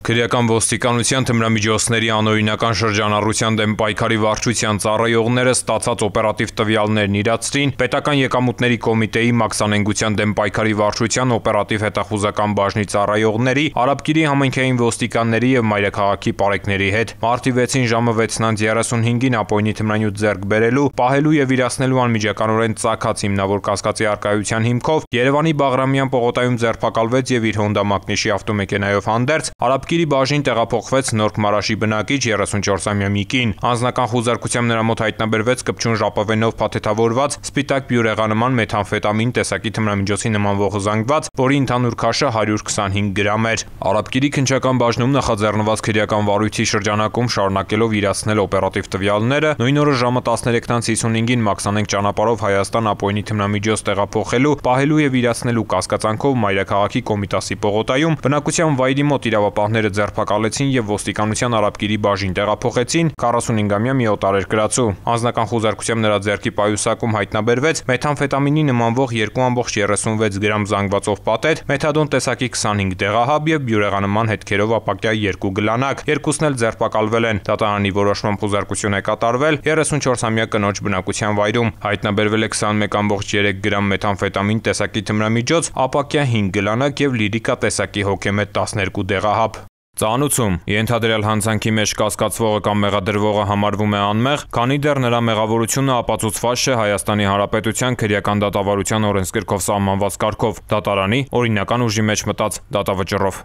Քրեական ոստիկանության թմրամիջոցների անօրինական շրջանառության դեմ պայքարի վարչության ծառայողները ստացած օպերատիվ տվյալներն իրացրին պետական եկամուտների կոմիտեի մաքսանենգության դեմ պայքարի վարչության օպերատիվ հետախուզական բաժնի ծառայողների, Արաբկիրի համայնքային ոստիկանների եւ մայրաքաղաքի պարեկների հետ։ Մարտի 6-ին ժամը 6:35-ին Ապօյնի թմրանյութ ձեռք բերելու, պահելու եւ իրացնելու անմիջականորեն ծագած հիմնավոր կասկածի առկայության հիմքով Երևանի Բաղրամյան պողոտայում ձերբակալվեց եւ իր Հոնդա Մակնիշի ավտոմեքենայով հանդերձ Արաբկիրի բաժին տեղափոխվեց Նորք Մարաշի բնակիչ 34-ամյա մի կին։ Անձնական խուզարկությամբ նրա մոտ հայտնաբերվեց կպչուն ժապավենով փաթեթավորված սպիտակ բյուրեղանման մեթամֆետամին տեսակի թմրամիջոցի նմանվող զանգված, որի ընդհանուր քաշը 125 գրամ էր։ Արաբկիրի քննչական բաժնում նախաձեռնված քրեական վարույթի շրջանակում շարունակելով իրացնել օպերատիվ տվյալները, նույն օրը ժամը 13:55-ին մաքսանենգ ճանապարհով Հայաստան Ապօյնի թմրամիջոց տեղափոխելու, պահելու եւ իրացնելու կասկածանքով մայրաքաղաքի Կոմիտասի պողոտայում բնակության վայրի մոտ իրավապահները ձերբակալեցին եւ ոստիկանության Արաբկիրի բաժին տեղափոխեցին 45-ամյա մի օտարերկրացու։ Անձնական խուզարկությամբ նրա ձեռքի պայուսակում հայտնաբերվեց մեթամֆետամինի նմանվող 2.36 գրամ զանգվածով պատետ, մեթադոն տեսակի 25 դեղահաբ եւ բյուրեղանման հետքերով ապակյա 2 գլանակ։ Երկուսն էլ ձերբակալվել են։ Դատարանի որոշմամբ խուզարկություն է կատարվել 34-ամյա կնոջ բնակության վայրում։ Հայտնաբերվել է 21.3 գրամ մեթամֆետամին տեսակի թմրամիջոց, ապակյա 5 գլանակ եւ լիրիկա տեսակի հոգեմետ 12 դեղահաբ։ Ծանուցում ենթադրյալ հանցանքի մեջ կասկածվողը կամ մեղադրվողը համարվում է անմեղ, քանի դեռ նրա մեղավորությունը ապացուցված չէ Հայաստանի Հանրապետության քրեական դատավարության օրենսգրքով սահմանված կարգով, դատարանի օրինական ուժի մեջ մտած դատավճռով։